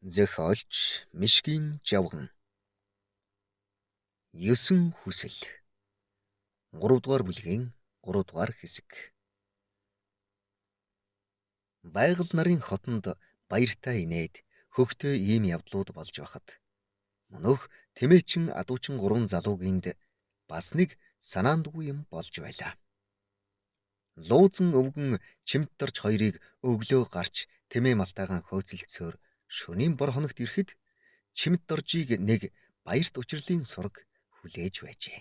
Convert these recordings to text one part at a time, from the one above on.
Зохиолч Мишгийн Жавган 9 хүсэл 3 дугаар бүлгийн 3 дугаар хэсэг. Байгаль нарын хотонд баяртай инээд хөхтөө ийм явдлууд болж байхад мөнөөх тэмээчин адуучин 3 залуугинд бас нэг санаандгүй юм болж байлаа. Луузан өвгөн чимтэрч хоёрыг өглөө гарч тэмээ малтайгаан хөөцөлдсөөр шөнийн бор хоногт ирэхэд чимт доржийг нэг баярт учрлын сураг хүлээж байжээ.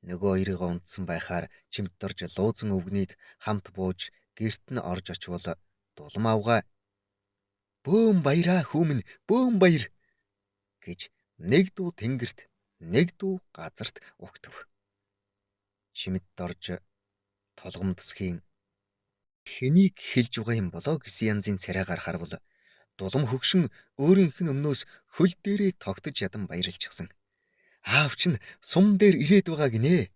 Нөгөө хоёрыгоо унтсан байхаар чимт дорж луузан өвгнийд хамт бууж гэрт нь орж очвол дулам авгаа бөөм баяраа хүмүн бөөм баяр гэж нэг дуу тэнгэрт нэг дуу газарт угтав. Чимт дорж толгомдсхийн хэнийг хэлж байгаа юм болоо гэсэн янзын царайгаар харвал дулам хөгшин өөрийнх нь өмнөөс хөл дээрээ тогтож ядан баярлчихсан. Аав чинь сум дээр ирээд байгаа гинэ.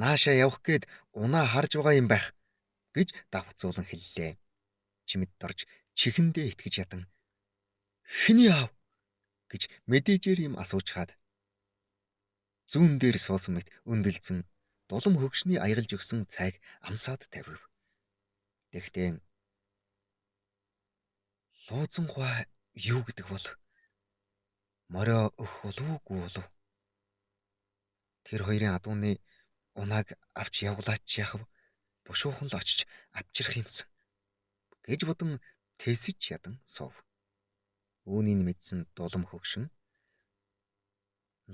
Наашаа явах гээд унаа харж байгаа юм байх гэж давхцуулан хэллээ. Чимэд дорж чихэндээ итгэж ядан "Хэний аав?" гэж мэдээжээр юм асууж хаад зүүн дээр суусан мэт өндөлзөн дулам хөгшний аягалж өгсөн цайг амсаад тавив. Тэгтээ луузан гуай юу гэдэг бол морио өх болов уу болов? Тэр хоёрын адууны унааг авч явгалаач яхав бушуухан л очиж авчрах юмсан гэж бодон тэсэж ядан суув. Үүнийг мэдсэн дулам хөгшин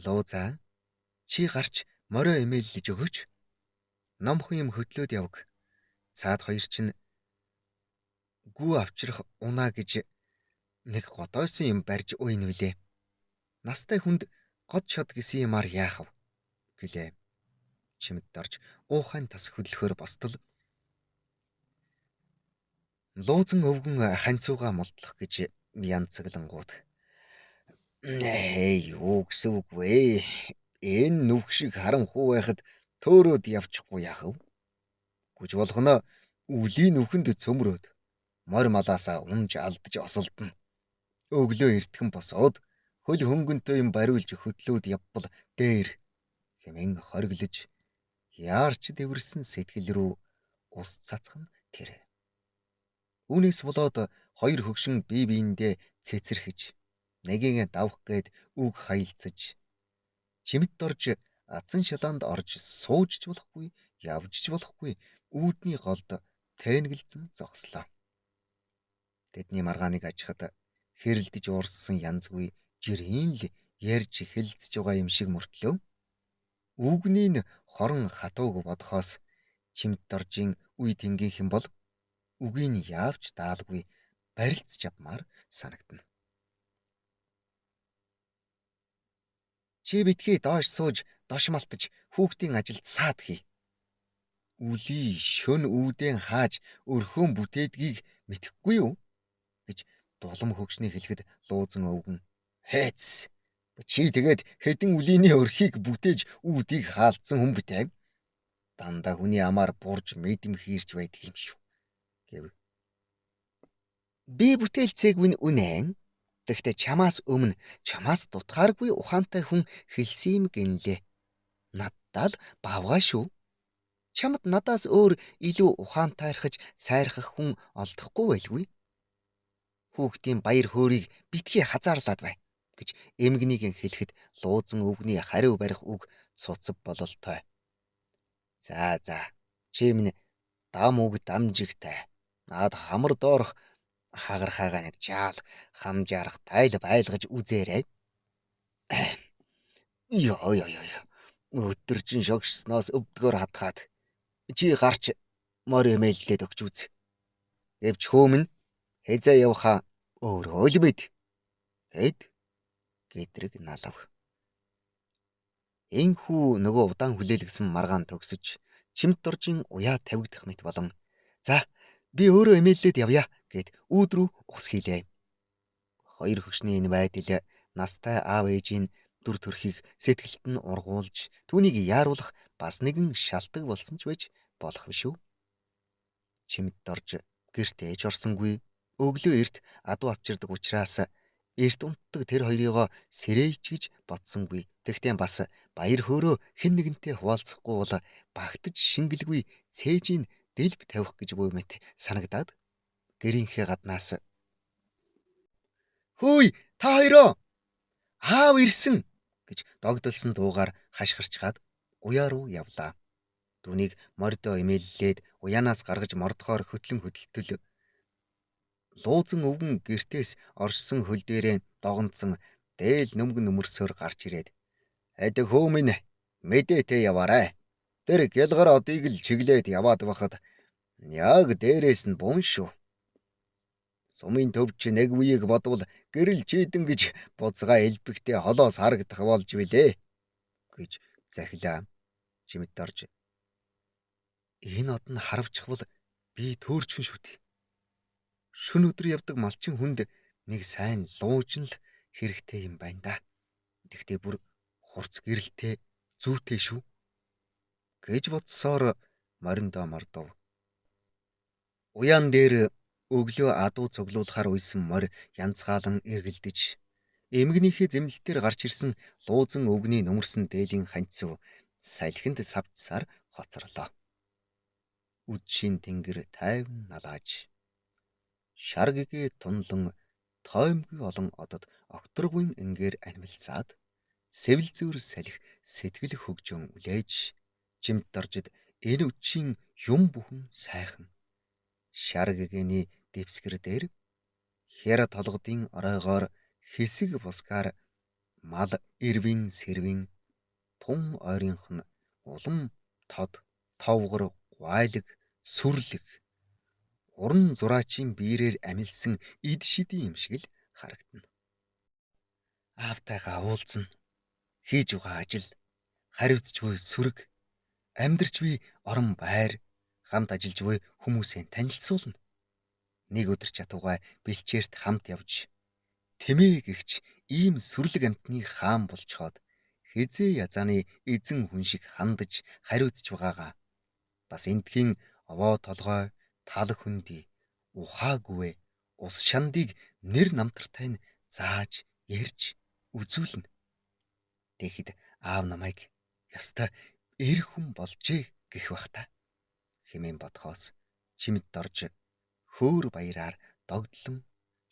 "Луузаа чи гарч морио эмээллэж өгөөч. Номхон юм хөдлөөд явг. Цаад хоёр чинь гүү авчрах унаа гэж нэг годойсон юм барьж уйн үлээ. Настай хүнд год шод гэсэн юмар яахав" гэлээ. Чимэд дорж уухайн тас хөдлөхөөр бостол луузан өвгөн ханцууга молдлох гэж янцаглангууд юу гэсэн үг вэ? Энэ нүх шиг харанхуй байхад төөрөөд явчихгүй яахав? Гүж болгоно үлийн нүхэнд цөмрөөд морь малаасаа унж алдаж осолдно. Өглөө эртхэн босоод хөл хөнгөнтэй юм бариулж хөтлөөд явбал дээр хэмээн хориглож яарч дэвэрсэн сэтгэл рүү ус цацхан тэр. Үүнээс болоод хоёр хөгшин бие биендээ цэцэрхэж нэгийг давах гээд үг хаялцаж чимэд дорж атсан шалаанд орж суужч болохгүй явжч болохгүй үүдний голд тэнэгэлзэн зогслоо. Тэдний маргааныг ажихад хэрэлдэж уурссан янзгүй жирийн л ярьж хэлцэж байгаа юм шиг мөртлөө үгний нь хорон хатууг бодхоос чимд доржийн үе тэнгийнх юм бол үгийг яавч даалгүй барилцж авмаар санагдана. Чи битгий доош сууж дошмалтаж хүүхдийн ажилд саад хий. Үлий шөн үүдэн хааж өрхөөн бүтээдгийг мэдэхгүй юу гэж дулам хөгшний хэлэхэд луузан өвгөн "Хайц. Чи тэгээд хэдэн үлийний өрхийг бүтээж үүдийг хаалцсан хүн битэв. Дандаа хүний амаар бурж мэдэм хийрч байдаг юм шүү" гэв. "Би бүтээлцээгүй нь үнэн. Тэгтээ чамаас өмнө чамаас дутгааргүй ухаантай хүн хэлсэн юм гинлээ. Надад л баавгай шүү. Чамд надаас өөр илүү ухаантайрхаж сайрхах хүн олдохгүй байлгүй. Хүүхдийн баяр хөөргийг битгий хазаарлаад бай" гэж эмгнийг хэлэхэд луузан өвгний хариу барих үг цуцав бололтой. За чи минь дам үг дамжигтай. Наад хамар доорх хагархайгаа нэг жаал хамжаарах тайл байлгаж үзээрэй. Ёо. Өдөржин шогшсноос өвдгөр хатгаад чи гарч морь эмээллээд өгч үз. Гэвч хөөмн хэзээ явхаа өөрөө л мэд гэд гэдрэг налав. Энхүү нөгөө удаан хүлээлгсэн маргаан төгсөж чимт доржийн уяа тавигдах мэт болон "За би өөрөө эмээллээд явъя" гэд үүд рүү ус хийлээ. Хоёр хөгшний энэ байдал настай аав ээжийн дүр төрхийг сэтгэлд нь ургуулж түүнийг яаруулах бас нэгэн шалтгаан болсон ч байж болох биш үү? Чимд дорж гэрт ээж орсонгүй, Өглөө эрт адуу авчирдаг учраас эрт унтдаг тэр хоёрыгоо сэрээч гэж бодсонгүй. Тэгтээ бас баяр хөөрөө хэн нэгэнтэй хуваалцахгүй бол багтаж шингэлгүй цээжийн дэлб тавих гэж буй мэт санагдаад гэрийнхээ гаднаас "Хөөе, та хоёроо аав ирсэн" гэж догдолсон дуугаар хашгирч гад уяа руу явлаа. Түүнийг мордоо эмээллээд уяанаас гаргаж мордохоор хөтлөн хөдөлтөл луузан өвгөн гертээс оршсон хөл дээрээ догонцсон дээл нөмгөн нөмөрсөөр гарч ирээд "Эдэг хүү минь мэдээтэй яваарай. Тэр гялгар одыг л чиглээд яваад байхад яг дээрээс нь бун шүү. Сумын төвч нэг үеийг бодвол гэрэл чийдэн гэж буцгаа элбэгтэй холоос харагдах болж билээ" гэж захилаа. Чимэд орж "Энэ од нь харавчхвал би төөрчгөн шүү дээ. Шөнө өдөр явдаг малчин хүнд нэг сайн луужин л хэрэгтэй юм байна да. Тэгтээ бүр хурц гэрэлтэй зүйтэй шүү" гэж бодсоор мориндоо мордов. Уяан дээр өглөө адуу цуглуулахаар уйсан морь янзгаалan эргэлдэж эмгэнийхээ зэмлэлтээр гарч ирсэн луузан өвгний нөмөрсөн дээлийн ханцв салхинд савцсаар хоцорлоо. Үдшийн тэнгэр тайван налааж шаргигээ тунлан тоймгүй олон одод окторгүйн энгээр анивилзаад сэвэлзүүр салхи сэтгэл хөгжөн үлээж жимт оржид энэ үдшийн юм бүхэн сайхан шаргигээний дэвсгэр дээр хяр толгодын оройгоор хэсэг бусгаар мал эрвин сэрвин тун ойрынх нь улам тод товгор гуайлаг сүрлэг уран зураачийн биерээр амилсан эд шидийн юм шиг л харагдана. Аавтайгаа уулзна. Хийж байгаа ажил, хариуцж буй сүрэг, амьдарч буй орон байр, хамт ажиллаж буй хүмүүсээ танилцуулна. Нэг өдөр чатуугай бэлчээрт хамт явж тэмээ гихч ийм сүрлэг амтны хаан болчхоод хизээ язааны эзэн хүн шиг хандаж хариуцж байгаагаа бас эндхийн овоо толгой тал хөндөй ухаагүй ус шандыг нэр намтартай нь зааж ярьж үзүүлнэ. Тэгэхэд аав намайг ёстой эр хүн болжээ гэх бах та хэмээн бодхоос чимэд орж хөөр баяраар догдлон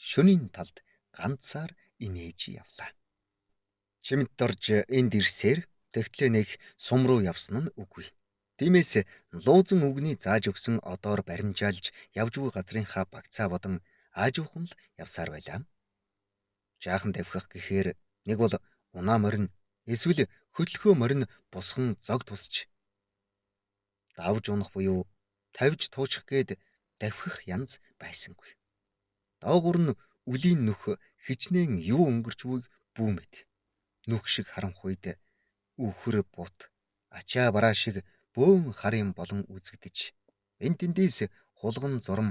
шөнийн талд ганцаар инээж явлаа. Чимэд орж энд ирсээр тэгтлээ нэг сум руу явсан нь үгүй. Тиймээс луузан өвгний зааж өгсөн одоор баримжаалж явж буй газрынхаа багцаа бодон аажуухан л явсаар байлаа. Жаахан давхих гэхээр нэг бол унаа морин эсвэл хөдөлгөө морин бусхан зог тусч давж унах буюу тавьж туучах гээд давхих янз байсангүй. Доогуур нь үлийн нүх хичнээн юу өнгөрч буйг бүү мэд. Нүх шиг харанх үед үхэр бут ачаа бараа шиг бөөн харын болон үзэгдэж энэ тэндээс хулган зурм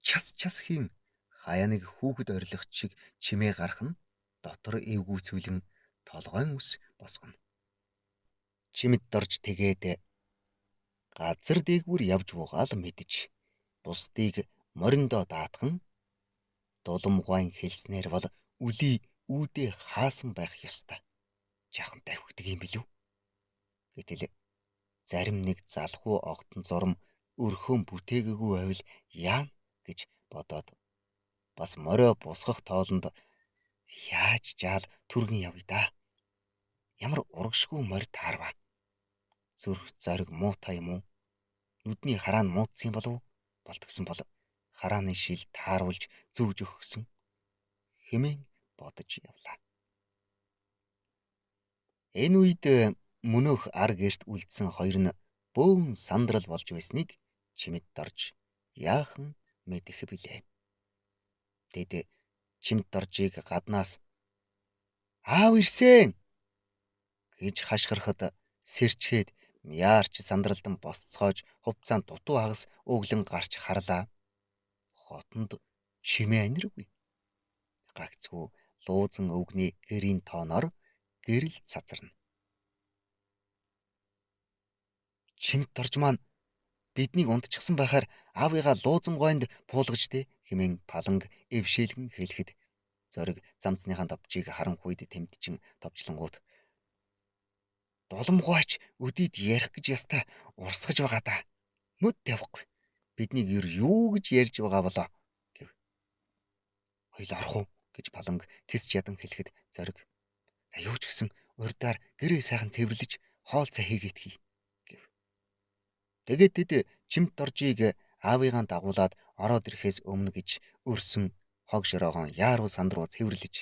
час хийн хаяаныг хүүхэд орилох шиг чимээ гарах нь дотор эвгүүцүүлэн толгойн ус босгоно. Чимэд орж тэгээд газар дээгүүр явж буугаал мэдж бусдыг мориндоо даатхан дулам гуайн хэлснээр бол үлий үүдээ хаасан байх ёстой. Жаахан давхигдаг юм билүү? Гэтэл зарим нэг залхуу огтон зурм өрхөөн бүтээгээгүй байвал яана гэж бодоод бас морио босгох тоолонд яаж жаал түргэн явъя да. Ямар урагшгүй морь таарва. Зүрх зориг муутай юм уу? Нүдний хараа нь муудсан болов болтгсон бол харааны шил тааруулж зүүж өгсөн хэмээн бодож явлаа. Энэ үед мөнөөх ар гэрт үлдсэн хоёр нь бөөн сандрал болж байсныг чимэд орж яахан мэдэх билээ. Тэд чимэд оржийг гаднаас "Аав ирсэн" гэж хашгирахад сэрчгээд яарч сандралдан босцоож хувцаанд дутуу хагас өглөн гарч харлаа. Хотонд чимээ аниргүй. Гагцгүй луузан өвгний гэрийн тооноор гэрэл цацарна. Чимэд орж маань биднийг унтчихсан байхаар аавыгаа луузан гойнд буулгаж дээ хэмээн паланг эвшээлгэн хэлэхэд зориг замцныхаа давчийг харанхуйд тэмдчин товчлонгууд доломгооч өдийд ярих гэж ястаа урсгаж байгаа да. Нүд тавихгүй. Биднийг юу гэж ярьж байгаа болоо гэв. Хоёул орох уу гэж паланг тэс ядан хэлэхэд зориг за юу ч гэсэн урдаар гэрээ сайхан цэвэрлэж хоол цай хийгээд хий гэв. Тэгээд тэд чимт доржийг аавыгаа дагуулад ороод ирэхээс өмнө гэж өрсөн хог шороогоон яаруу санд руу цэвэрлэж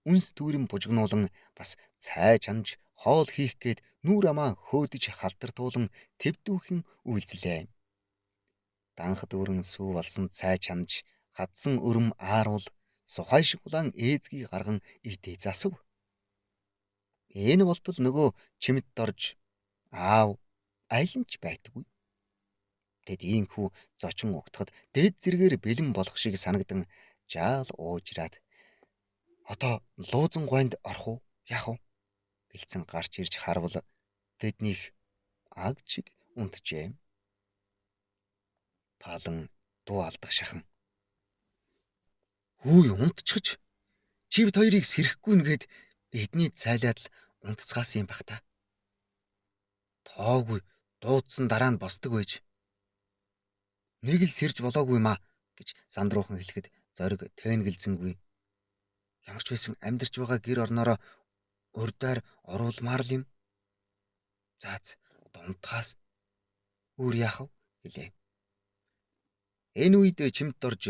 үнс түүрэн бужигнуулан бас цай чанж хоол хийх гээд нүүр амаа хөөдөж халтартуулан твдүүхэн үйлзлээ. Данх дүүрэн сүү болсон цай чанж хадсан өрөм ааруул сухай шиг улаан ээзгий гарган идээ засав. Энэ болтол нөгөө чимэд дорж аав айланч байтгүй. Тэд ийхүү зочин угтахад дээд зэргээр бэлэн болох шиг санагдан жаал уужраад одоо луузан гойнд орох уу яах вэ гэлцэн гарч ирж харвал тэднийх аг чиг унтжээ. Палан дуу алдах шахан. Хөөе унтчихж. Чи бид хоёрыг сэрэхгүй нэгэд эдний цайлаад л унтцгаасан юм бах та. Тоогүй дуудсан дараа нь босдог байж. Нэг л сэрж болоогүй маа гэж сандруухан хэлэхэд зориг тээнгэлзэнгүй. Ямар ч байсан амьдарч байгаа гэр орноороо урдаар оруулмаар л юм. Заац дунтахаас өөр яах вэ гэлээ. Энэ үед чимт орж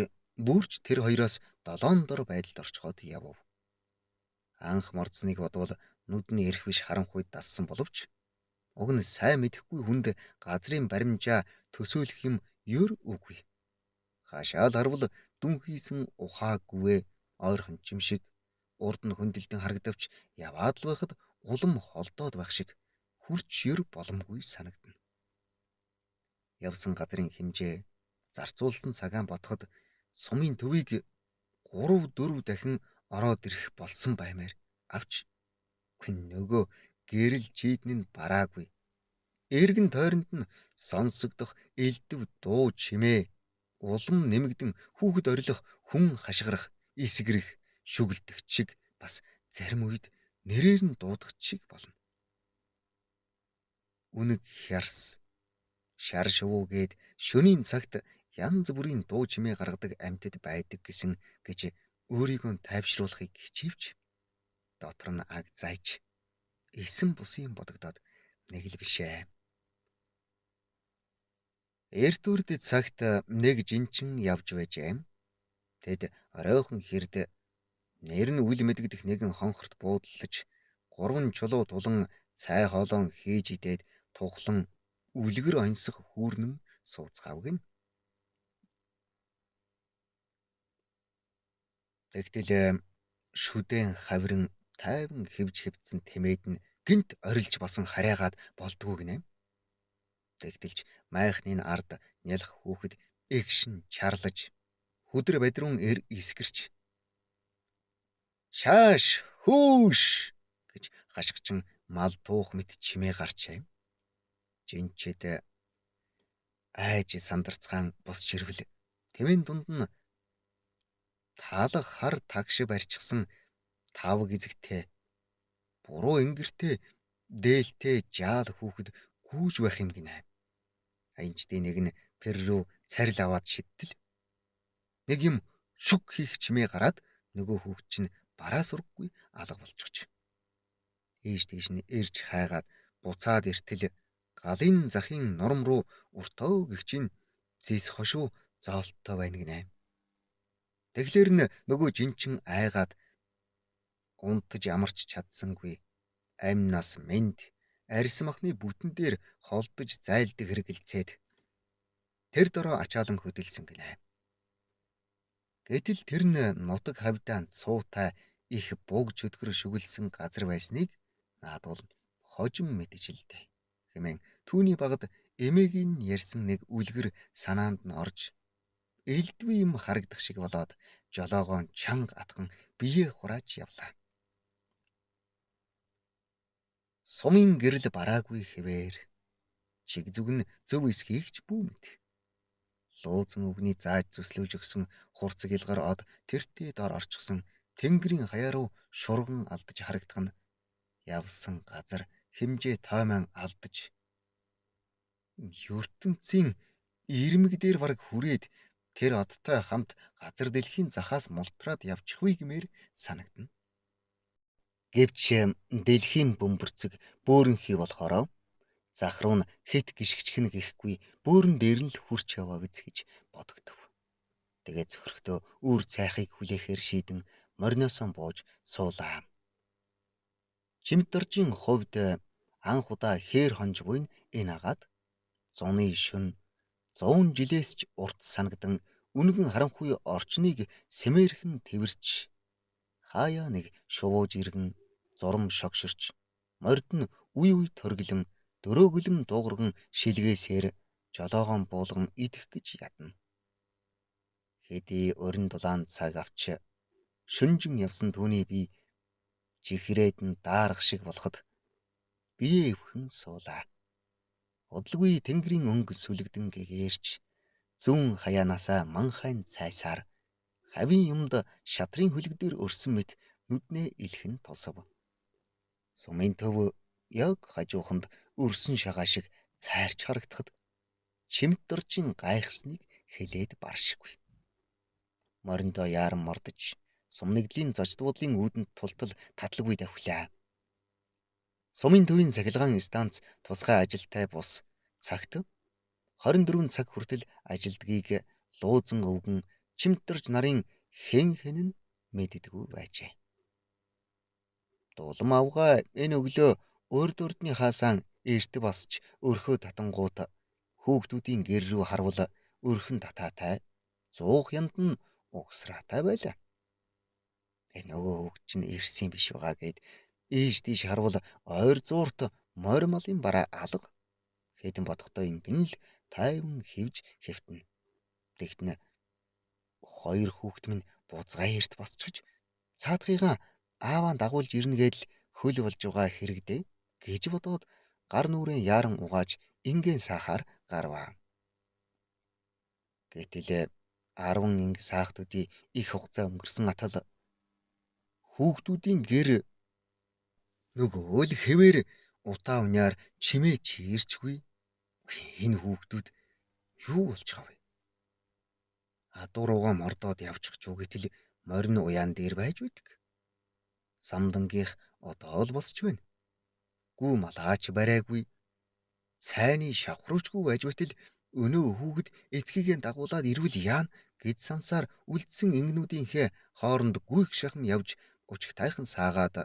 бүрж тэр хоёроос долоон дор байдалд орчход явв. Анх мордсныг бодвол нүд нь эрх биш харанхуйд дассан боловч уг нь сайн мэдэхгүй хүнд газрын баримжаа төсөөлөх юм ёр үгүй. Хашаал харвал дүн хийсэн ухаа гүвээ ойрхон чим шиг урд нь хөндлөлтөн харагдавч яваад л байхад улам холдоод байх шиг хурч ёр боломгүй санагдана. Явсан газрын хэмжээ зарцуулсан цагаан ботход сумын төвийг 3-4 дахин ороод ирэх болсон баймаар авч хүн нөгөө гэрэл чийдэн нь бараагүй. Эргэн тойронд нь сонсогдох элдв дуу чимээ улам нэмэгдэн хүүхэд орилох хүн хашгирах эсгэрэх шүглдэх чиг бас зарим үед нэрээр нь дуудах чиг болно. Үнэг хярс шар шувуугээд шөнийн цагт янз бүрийн дуу чимээ гаргадаг амьтад байдаг гэсэн гэж өөрийгөө тайвшруулахыг хичээвч дотор нь аг зайж эсэн бусын бодогдоод нэг л бишээ. Эрт үрд цагт нэг жинчин явж байжээ. Тэд оройхон хэрд нэр нь үл мэдэгдэх нэгэн хонхорт буудлаж 3 чулуу тулан цай хоолоон хийж идээд тухлан үлгэр оньсох хүүрнэн сууцгаавгэн. Тэгтэл шүдэн хавиран тайван хэвж хэвдсэн тэмээд нь гинт орилж басан хараагаад болдгоо гинэ. Тэгтэлж майхны ард нялх хүүхэд эгшин чарлаж хүдэр бадрун эсгэрч шааш хөөш гэж хашгичин мал туух мэт чимээ гарчээ. Жинчэд айж сандарцгаан бус чирвэл тэмээн дунд нь таалах хар тагш барьчихсан тав гизэгтэй буруу ингэртэй дээлтэй жаал хүүхэд гүүж байх юм гинэ. Аянчдын нэг нь тэр рүү царил аваад шидтэл нэг юм шүг хийх чимээ гараад нөгөө хүүхд чинь бараа сурггүй алга болчихж. Ийш тийш нь ирж хайгаад буцаад иртэл галын захын норм руу уртөө гихчин зис хошуу зоолттой байна гинэ. Тэгэхээр нь нөгөө жинчин айгаад унтаж амарч чадсангүй амнаас мэнд арьс махны бүтэн дээр холдож зайлдаг хэрэгэлцээд тэр дороо ачаалан хөдөлсөн гинэ. Гэтэл тэр нь нутаг хавьдаанд суутай их буг чөтгөр шүглсэн газар байсныг наадвал хожим мэджилдэ хэмээн түүний багад эмээгийн ярьсан нэг үлгэр санаанд нь орж элдвээ юм харагдах шиг болоод жолоогоон чанга атхан бие хурааж явлаа. Сумын гэрэл бараагүй хэвээр чиг зүг нь зөв эсхийгч бүү мэд. Луузан өвгний зааж зүслүүлж өгсөн хурцэг илгар од тэртээ дор орчихсон тэнгэрийн хаяа руу шурган алдаж харагдах нь явсан газар хэмжээ тоймон алдаж ертөнцийн ирмэг дээр бараг хүрээд тэр одтой хамт газар дэлхийн захаас мултраад явчихвээ гэмээр санагдана. Гэвч дэлхийн бөмбөрцөг бөөрөнхий болохоро зах руу нь хит гიშгчхэн гэхгүй бөөрөн дээр нь л хурч яваа биз гэж бодогдов. Тэгээ цөхрөхдөө үүр цайхыг хүлээхээр шийдэн мориноосоо бууж суулаа. Чимд доржийн хувьд анх удаа хээр хонж буй нь энэ агаад зуны шөнө 100 жилээс ч урт санагдан үнэгэн харанхуй орчныг сэмээрхэн тэрвэрч хаяа нэг шувууж иргэн зурм шогширч морд нь үе үе торглон дөрөөгөлм дуугарган шилгээсээр жолоогоон буулган идэх гэж ядна. Хэдий урин дулаан цаг авч шүнжин явсан түүний бие чихрээд нь даарах шиг болоход бие өвхөн суулаа. Удалгүй тэнгэрийн өнгө сүлэгдэн гэгээрч зүүн хаяанаасаа манхайн цайсаар хавийн юмд шатрын хөлөгдөр өрсөн мэт нүднээ илхэн тосов. Сумын төв яг хажууханд өрсөн шагаа шиг цайрч харагдахад чимд доржин гайхсныг хэлээд баршгүй. Мориндоо яаран мордож сумнэгдлийн зочдбуудлын үүдэнд тултал татлагүй давхилаа. Сумын төвийн цахилгаан станц тусгай ажилтай бус цагт 24 цаг хүртэл ажилдгийг луузан өвгөн чимд дорж нарын хэн нь мэддэггүй байжээ. Дулам авгаа энэ өглөө урд урдны хаасаан эрт басч өрхөө татангуут хүүхдүүдийн гэр рүү харвал өрхөн татаатай 100 янд нь угсраатай байлаа. Энэ нөгөө хүүхд чинь ирсэн биш байгаа гэд ийш тийш харвал ойр зуурт морь малын бараа алга хэдэн бодохдоо ингэн л тайван хивж хэвтэнэ. Тэгтэн хоёр хүүхд минь бузгай эрт босчихж цаадхыгаа ааваа дагуулж ирнэ гэдэл хөл болж байгаа хэрэгдээ гэж бодоод гар нүрээ яаран угааж ингийн саахаар гарваа. Гэтэл 10 инг саахтуудын их хугацаа өнгөрсөн атал хүүхдүүдийн гэр нөгөө л хэвээр утаа уняар чимээ чиирчгүй. Энэ хүүхдүүд юу болж байгаа вэ? Адуу руугаа мордоод явчих ч уу гэтэл морин уяан дээр байж байдаг. Самдангийнх одоо л босч байна. Гүү малаач барайгүй. Цайны шавхруучгүй байж байтал өнөө хүүхэд эцгийгээ дагуулад ирвэл яана гэж сансаар үлдсэн ингэнүүдийнхээ хооронд гүйх шахам явж учигтайхан саагаад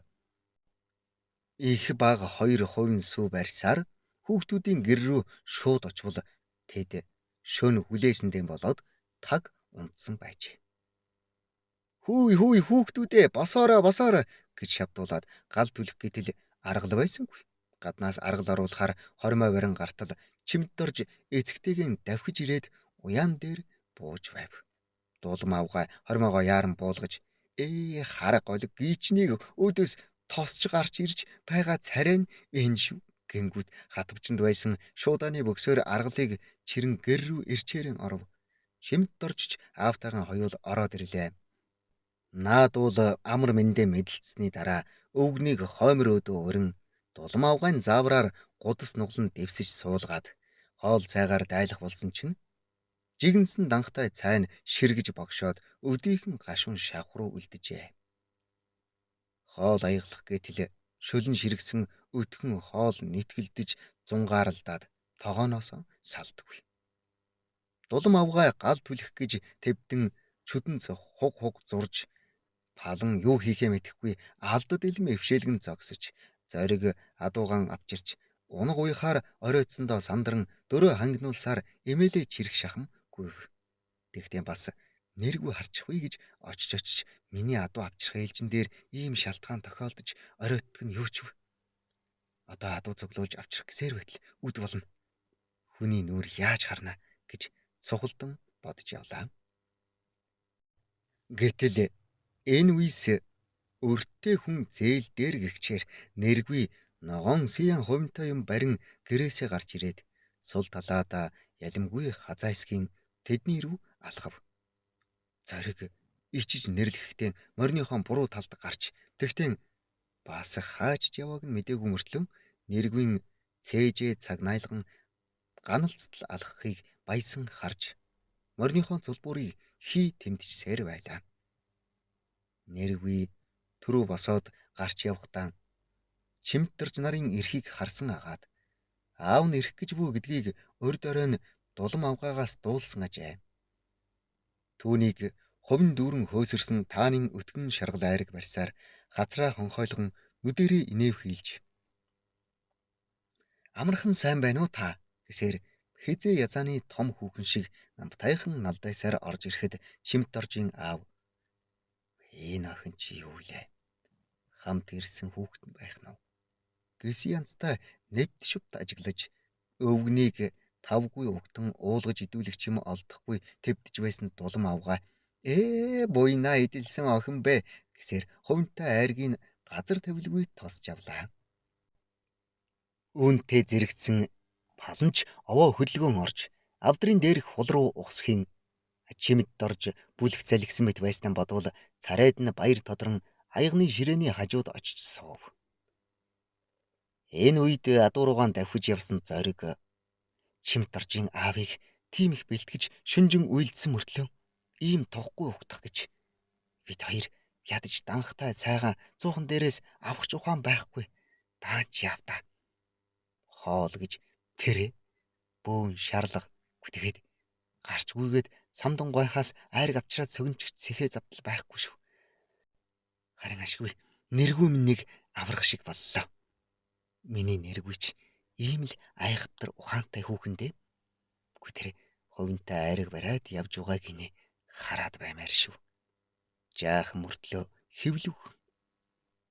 их бага 2% сүү барьсаар хүүхдүүдийн гэр рүү шууд очвол тэд шөнө хүлээсэндээ болоод таг унтсан байжээ. Хүй хүүхдүүдээ босоороо гэж шавдуулаад гал түлэх гэтэл аргал байсангүй. Гаднаас аргал оруулахаар хормой барин гартал чимд дорж эцэгтэйгэн давхиж ирээд уяан дээр бууж байв. Дулам авгаа хормойгоо яаран буулгаж хараг голог гийчнийг өөдөөс тосч гарч ирж байгаа царай нь энэ шүү гингүүт хатвчанд байсан шуудааны бөксөөр аргалыг чирэн гэр рүү ирчээрэн оров. Чимд доржч аавтайгаан хоёул ороод ирлээ. Наадуул амар мэндэ мэдэлцсэний дараа өвгнийг хоймор өөдөө урин дулам авгаан заавраар гудас нуглан дэвсэж суулгаад хоол цайгаар дайлах болсон чинь жигнэсэн данхтай цайна ширгэж богшоод өдийхэн гашуун шавхруу үлдэжээ. Хоол аяглах гэтэл шөлн ширгсэн өтгөн хоол нэтгэлдэж зунгааралдаад тогооноос салдаггүй. Дулам авгаа гал түлэх гэж тэвдэн чүдэнц хуг зурж палан юу хийхээ мэдэхгүй алдад илм эвшээлгэн зогсож зориг адуугаан авчирч унаг уяхаар оройтсондоо сандран дөрөө хангинуулсаар эмээлээ чирэх шахам гүйв. Тэгтээ бас нэргүй харчихвээ гэж очиж миний адуу авчрах ээлжин дээр ийм шалтгаан тохиолдож оройтдох нь юу ч вэ? Одоо адуу цуглуулж авчрах гэсээр байтал үд болно. Хүний нүур яаж харна гэж цухалдан бодож явлаа. Гэтэл энэ үес өртөө хүн зээл дээр гихчээр нэргүй ногоон сян хувинтай юм барин гэрээсээ гарч ирээд сул талаада ялимгүй хазайсгийн тэдний рүү алхав. Зориг ичиж нэрлэхдээ мориныхон буруу талд гарч тэгтэн бас хаач явааг нь мдээгүй мөртлөө нэргүй цээжээ цаг найлган ганалцтал алхахыг баясан харж мориныхон цулбуурыг хий тэмдчихсээр байлаа. Нэргүй түрүү босоод гарч явхдаа чимтэрж нарын эрхийг харсан агаад аав нь ирэх гэж бүү гэдгийг урд оройн дулам авгаагаас дуулсан ажээ. Түүнийг хувин дүүрэн хөөсөрсөн таанын өтгөн шаргал айраг барьсаар хазраа хонхойлгон нүдэрээ инэв хийлж амархан сайн байна уу та гэсээр хизээ язааны том хүүхэн шиг намтайхан налдайсаар орж ирэхэд чимтэржийн аав энэ охин чи юу вэ? Хамт ирсэн хүүхэд байх нь гэсэн янзтай нэвт шүвт ажиглаж өвгнийг тавгүй угтан уулгаж идүүлэх юм олдохгүй твдэж байсан дулам авгаа буйна идэлсэн охин бэ гэсээр хувинтай айргийн газар тавилгүй тосч авлаа. Үүнтэй зэрэгцсэн паланч овоо хөдөлгөөн орж авдрын дээрх хул руу ухсхийн чимэд дорж бүлэх залгсан мэт байснаа бодвол царайд нь баяр тодрон аягны ширээний хажууд очиж суув. Энэ үед адууруугаан давхиж явсан зориг чимтэржийн аавыг тийм их бэлтгэж шүнжин уйлдсан мөртлөө ийм тохгүй угтах гэж бид хоёр ядаж данхтай цайгаан цуухан дээрээс авах ухаан байхгүй даач явда. Хоол гэж тэрэ бөөн шарлага гүтгээд гарч гүйгээд самдан гойхаас айраг авчраад сөгнчгч сэхээ завдал байхгүй шүү. Харин ашгүй нэргүй минь нэг аврах шиг боллоо. Миний нэргүйч ийм л айхавтар ухаантай хүүхэндээ. Үгүй тэр хувинтай айраг бариад явж байгааг гинэ хараад баймаар шүү. Жаахан мөртлөө хэвлүүх.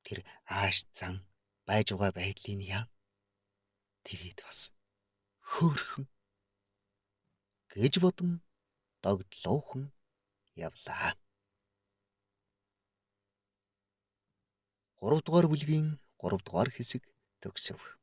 Тэр ааш зан байж байгаа байдлын яа. Тэгээд бас хөөхөн гэж бодон догдлоохон явлаа. 3 дугаар бүлгийн 3 дугаар хэсэг төгсөв.